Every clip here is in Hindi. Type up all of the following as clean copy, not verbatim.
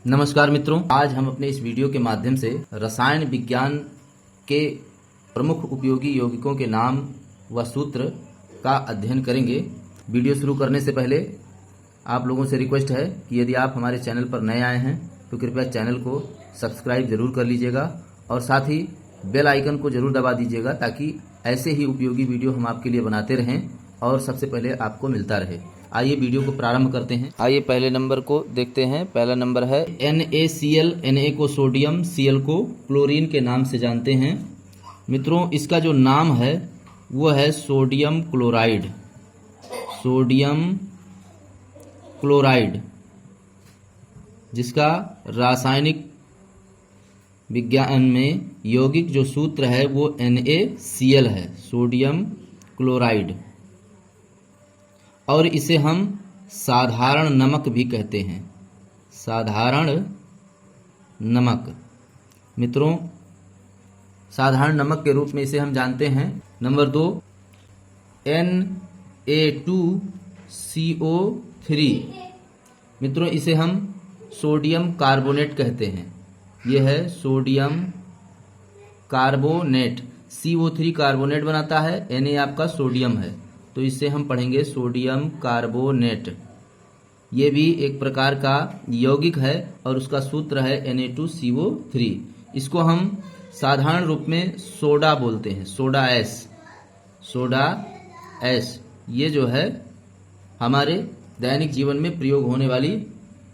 नमस्कार मित्रों, आज हम अपने इस वीडियो के माध्यम से रसायन विज्ञान के प्रमुख उपयोगी यौगिकों के नाम व सूत्र का अध्ययन करेंगे। वीडियो शुरू करने से पहले आप लोगों से रिक्वेस्ट है कि यदि आप हमारे चैनल पर नए आए हैं तो कृपया चैनल को सब्सक्राइब जरूर कर लीजिएगा और साथ ही बेल आइकन को जरूर दबा दीजिएगा ताकि ऐसे ही उपयोगी वीडियो हम आपके लिए बनाते रहें और सबसे पहले आपको मिलता रहे। आइए वीडियो को प्रारंभ करते हैं। आइए पहले नंबर को देखते हैं। पहला नंबर है NaCl। Na को सोडियम, Cl को क्लोरीन के नाम से जानते हैं। मित्रों, इसका जो नाम है वो है सोडियम क्लोराइड। सोडियम क्लोराइड, जिसका रासायनिक विज्ञान में यौगिक जो सूत्र है वो NaCl है, सोडियम क्लोराइड। और इसे हम साधारण नमक भी कहते हैं, साधारण नमक। मित्रों, साधारण नमक के रूप में इसे हम जानते हैं। Number 2, Na2CO3। मित्रों, इसे हम सोडियम कार्बोनेट कहते हैं। यह है सोडियम कार्बोनेट। CO3 कार्बोनेट बनाता है, Na आपका सोडियम है, तो इससे हम पढ़ेंगे सोडियम कार्बोनेट। ये भी एक प्रकार का यौगिक है और उसका सूत्र है Na2CO3। इसको हम साधारण रूप में सोडा बोलते हैं, सोडा एस। सोडा एस ये जो है हमारे दैनिक जीवन में प्रयोग होने वाली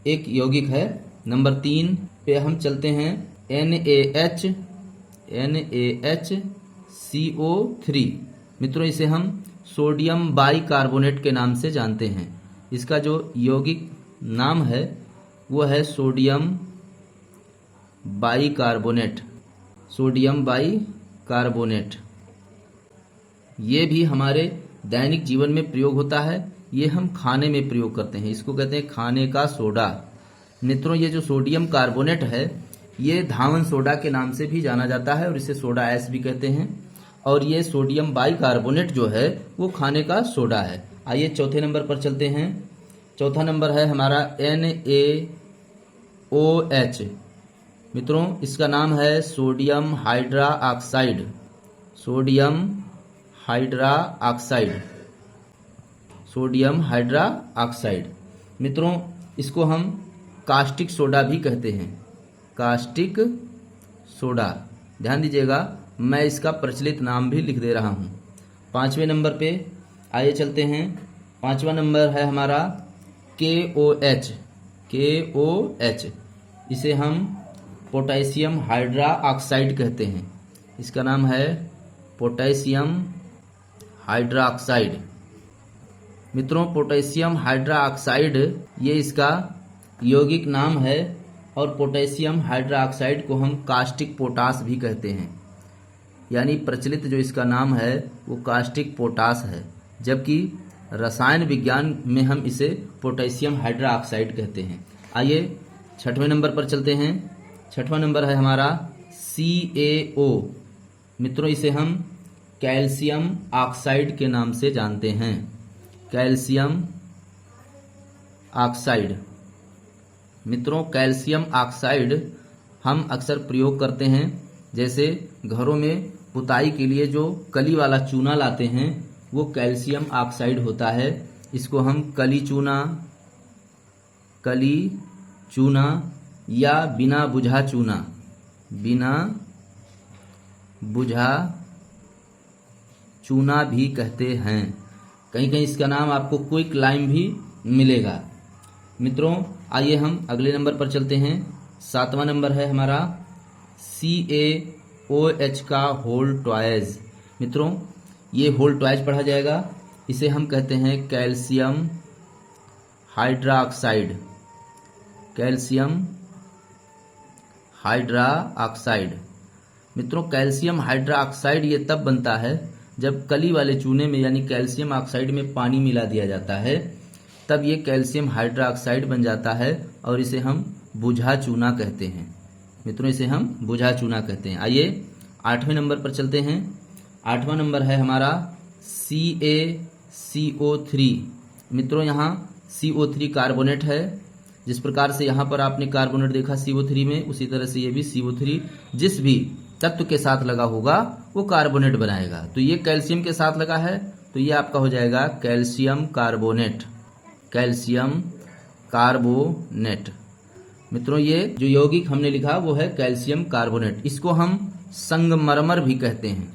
एक यौगिक है। नंबर 3 पे हम चलते हैं। NaHCO3। मित्रों, इसे हम सोडियम बाइकार्बोनेट के नाम से जानते हैं। इसका जो यौगिक नाम है वो है सोडियम बाइकार्बोनेट। सोडियम बाइकार्बोनेट ये भी हमारे दैनिक जीवन में प्रयोग होता है। ये हम खाने में प्रयोग करते हैं, इसको कहते हैं खाने का सोडा। मित्रों, ये जो सोडियम कार्बोनेट है ये धावन सोडा के नाम से भी जाना जाता है और इसे सोडा एस भी कहते हैं। और ये सोडियम बाइकार्बोनेट जो है वो खाने का सोडा है। आइए चौथे नंबर पर चलते हैं। चौथा नंबर है हमारा NaOH। मित्रों, इसका नाम है sodium hydra oxide. Sodium hydra oxide, sodium hydra oxide. मित्रों, इसको हम कास्टिक सोडा भी कहते हैं, कास्टिक सोडा। ध्यान दीजिएगा, मैं इसका प्रचलित नाम भी लिख दे रहा हूं। 5वें नंबर पे आइए चलते हैं। 5वां नंबर है हमारा KOH। KOH इसे हम पोटेशियम हाइड्रा ऑक्साइड कहते हैं। इसका नाम है पोटेशियम हाइड्रा ऑक्साइड। मित्रों, पोटेशियम हाइड्रा ऑक्साइड ये इसका यौगिक नाम है और पोटेशियम हाइड्रा ऑक्साइड को हम कास्टिक पोटास भी कहते हैं। यानी प्रचलित जो इसका नाम है वो कास्टिक पोटास है, जबकि रसायन विज्ञान में हम इसे पोटेशियम हाइड्रा ऑक्साइड कहते हैं। आइए 6वें नंबर पर चलते हैं। 6वां नंबर है हमारा CaO। मित्रों, इसे हम कैल्शियम ऑक्साइड के नाम से जानते हैं, कैल्शियम ऑक्साइड। मित्रों, कैल्शियम ऑक्साइड हम अक्सर प्रयोग करते हैं, जैसे घरों में पुताई के लिए जो कली वाला चूना लाते हैं वो कैल्शियम ऑक्साइड होता है। इसको हम कली चूना या बिना बुझा चूना भी कहते हैं। कहीं कहीं इसका नाम आपको क्विक लाइम भी मिलेगा। मित्रों, आइए हम अगले नंबर पर चलते हैं। 7वां नंबर है हमारा CaOH का होल ट्वाइस। मित्रों, ये होल ट्वाइस पढ़ा जाएगा। इसे हम कहते हैं calcium hydra oxide, calcium hydra oxide. मित्रों, कैल्शियम हाइड्रा ऑक्साइड ये तब बनता है जब कली वाले चूने में यानी कैल्शियम ऑक्साइड में पानी मिला दिया जाता है, तब ये कैल्शियम हाइड्रा ऑक्साइड बन जाता है और इसे हम बुझा चूना कहते हैं। मित्रों, इसे हम बुझा चूना कहते हैं। आइए 8वें नंबर पर चलते हैं। 8वां नंबर है हमारा CaCO3। मित्रों, यहाँ CO3 कार्बोनेट है, जिस प्रकार से यहाँ पर आपने कार्बोनेट देखा CO3 में, उसी तरह से ये भी CO3 जिस भी तत्व के साथ लगा होगा वो कार्बोनेट बनाएगा। तो ये कैल्शियम के साथ लगा है तो ये आपका हो जाएगा कैल्शियम कार्बोनेट, कैल्शियम कार्बोनेट। मित्रों ये जो यौगिक हमने लिखा वो है कैल्शियम कार्बोनेट। इसको हम संगमरमर भी कहते हैं।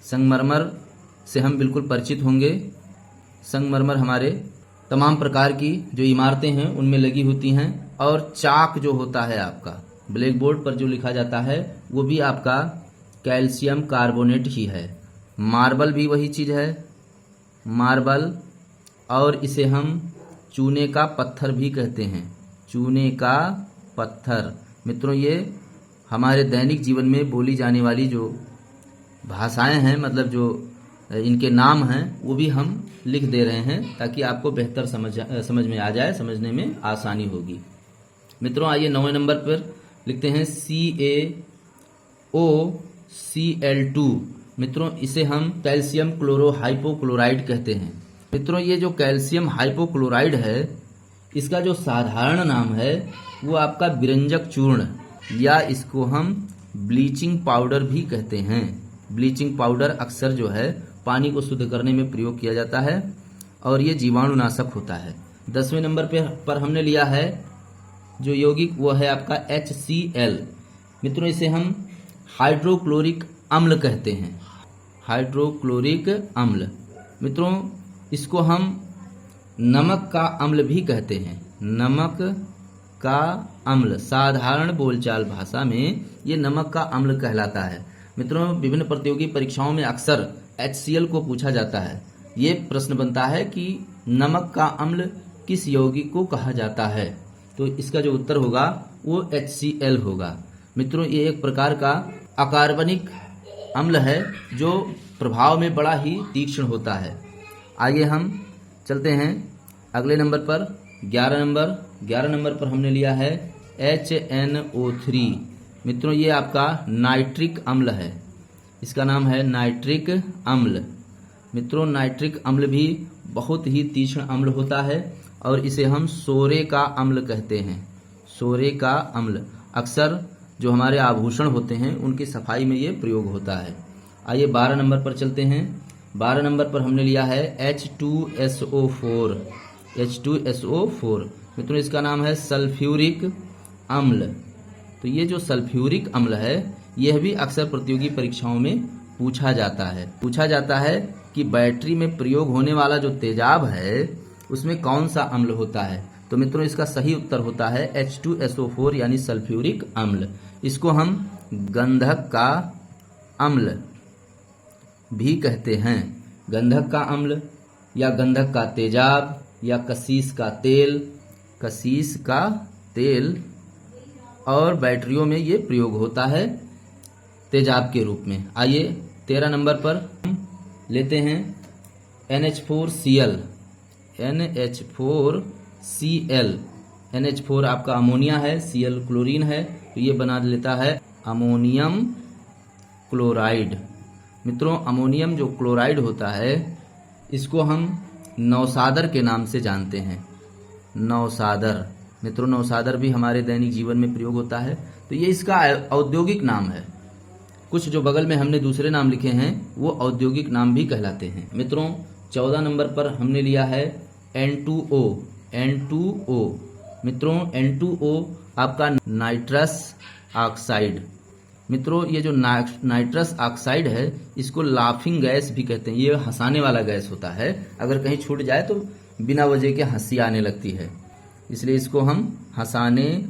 संगमरमर से हम बिल्कुल परिचित होंगे। संगमरमर हमारे तमाम प्रकार की जो इमारतें हैं उनमें लगी होती हैं, और चाक जो होता है आपका ब्लैक बोर्ड पर जो लिखा जाता है वो भी आपका कैल्शियम कार्बोनेट ही है। मार्बल भी वही चीज़ है, मार्बल, और इसे हम चूने का पत्थर भी कहते हैं, चूने का पत्थर। मित्रों ये हमारे दैनिक जीवन में बोली जाने वाली जो भाषाएं हैं, मतलब जो इनके नाम हैं वो भी हम लिख दे रहे हैं ताकि आपको बेहतर समझ में आ जाए, समझने में आसानी होगी। मित्रों आइए 9वें नंबर पर लिखते हैं CaOCl2। मित्रों इसे हम कैल्शियम क्लोरो हाइपोक्लोराइड कहते हैं। मित्रों ये जो कैल्शियम हाइपोक्लोराइड है इसका जो साधारण नाम है वो आपका विरंजक चूर्ण, या इसको हम ब्लीचिंग पाउडर भी कहते हैं। ब्लीचिंग पाउडर अक्सर जो है पानी को शुद्ध करने में प्रयोग किया जाता है और ये जीवाणुनाशक होता है। 10वें नंबर पर हमने लिया है जो यौगिक वो है आपका HCl। मित्रों इसे हम हाइड्रोक्लोरिक अम्ल कहते हैं, हाइड्रोक्लोरिक अम्ल। मित्रों इसको हम नमक का अम्ल भी कहते हैं, नमक का अम्ल। साधारण बोलचाल भाषा में ये नमक का अम्ल कहलाता है। मित्रों विभिन्न प्रतियोगी परीक्षाओं में अक्सर HCl को पूछा जाता है। ये प्रश्न बनता है कि नमक का अम्ल किस यौगिक को कहा जाता है, तो इसका जो उत्तर होगा वो HCl होगा। मित्रों ये एक प्रकार का अकार्बनिक अम्ल है जो प्रभाव में बड़ा ही तीक्ष्ण होता है। आइए हम चलते हैं अगले नंबर पर, 11 नंबर पर हमने लिया है HNO3। मित्रों ये आपका नाइट्रिक अम्ल है, इसका नाम है नाइट्रिक अम्ल। मित्रों नाइट्रिक अम्ल भी बहुत ही तीक्ष्ण अम्ल होता है और इसे हम सोरे का अम्ल कहते हैं, सोरे का अम्ल। अक्सर जो हमारे आभूषण होते हैं उनकी सफाई में ये प्रयोग होता है। आइए 12 नंबर पर चलते हैं। 12 नंबर पर हमने लिया है H2SO4, H2SO4। मित्रों इसका नाम है सल्फ्यूरिक अम्ल। तो ये जो सल्फ्यूरिक अम्ल है यह भी अक्सर प्रतियोगी परीक्षाओं में पूछा जाता है कि बैटरी में प्रयोग होने वाला जो तेजाब है उसमें कौन सा अम्ल होता है। तो मित्रों इसका सही उत्तर होता है H2SO4 यानी सल्फ्यूरिक अम्ल। इसको हम गंधक का अम्ल भी कहते हैं, गंधक का अम्ल या गंधक का तेजाब या कसीस का तेल, और बैटरियों में ये प्रयोग होता है तेजाब के रूप में। आइए 13 नंबर पर हम लेते हैं NH4Cl, NH4Cl। NH4 आपका अमोनिया है, Cl क्लोरीन है, तो ये बना लेता है अमोनियम क्लोराइड। मित्रों अमोनियम जो क्लोराइड होता है इसको हम नौसादर के नाम से जानते हैं, नौसादर। मित्रों नौसादर भी हमारे दैनिक जीवन में प्रयोग होता है, तो ये इसका औद्योगिक नाम है। कुछ जो बगल में हमने दूसरे नाम लिखे हैं वो औद्योगिक नाम भी कहलाते हैं। मित्रों 14 नंबर पर हमने लिया है N2O, N2O। मित्रों N2O आपका नाइट्रस ऑक्साइड। मित्रों ये जो नाइट्रस ऑक्साइड है इसको लाफिंग गैस भी कहते हैं। ये हंसाने वाला गैस होता है, अगर कहीं छूट जाए तो बिना वजह के हंसी आने लगती है, इसलिए इसको हम हंसाने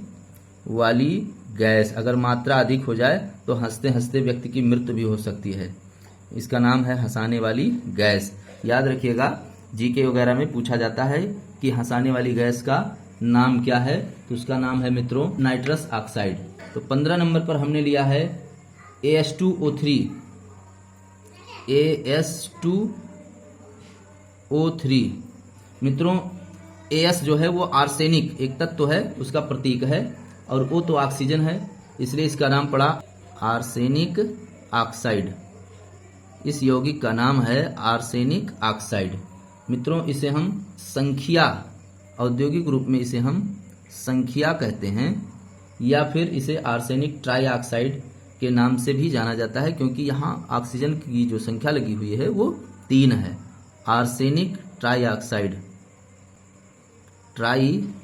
वाली गैस, अगर मात्रा अधिक हो जाए तो हंसते हंसते व्यक्ति की मृत्यु भी हो सकती है। इसका नाम है हंसाने वाली गैस। याद रखिएगा जीके वगैरह में पूछा जाता है कि हंसाने वाली गैस का नाम क्या है, तो उसका नाम है मित्रों नाइट्रस ऑक्साइड। तो 15 नंबर पर हमने लिया है AS2O3, AS2O3। मित्रों AS जो है वो आर्सेनिक एक तत्व है, उसका प्रतीक है, और O तो ऑक्सीजन है, इसलिए इसका नाम पड़ा आर्सेनिक ऑक्साइड। इस यौगिक का नाम है आर्सेनिक ऑक्साइड। मित्रों इसे हम संख्या, औद्योगिक रूप में इसे हम संख्या कहते हैं, या फिर इसे आर्सेनिक ट्राइऑक्साइड के नाम से भी जाना जाता है, क्योंकि यहाँ ऑक्सीजन की जो संख्या लगी हुई है वो 3 है। आर्सेनिक ट्राइऑक्साइड, ट्राइऑक्साइड,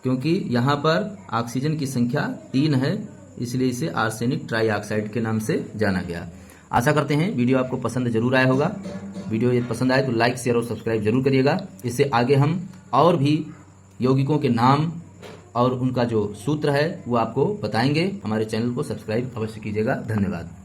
क्योंकि यहाँ पर ऑक्सीजन की संख्या 3 है, इसलिए इसे आर्सेनिक ट्राइऑक्साइड के नाम से जाना गया। आशा करते हैं वीडियो आपको पसंद जरूर आया होगा। वीडियो यदि पसंद आए तो लाइक, शेयर और सब्सक्राइब जरूर करिएगा। इससे आगे हम और भी यौगिकों के नाम और उनका जो सूत्र है वो आपको बताएंगे। हमारे चैनल को सब्सक्राइब अवश्य कीजिएगा। धन्यवाद।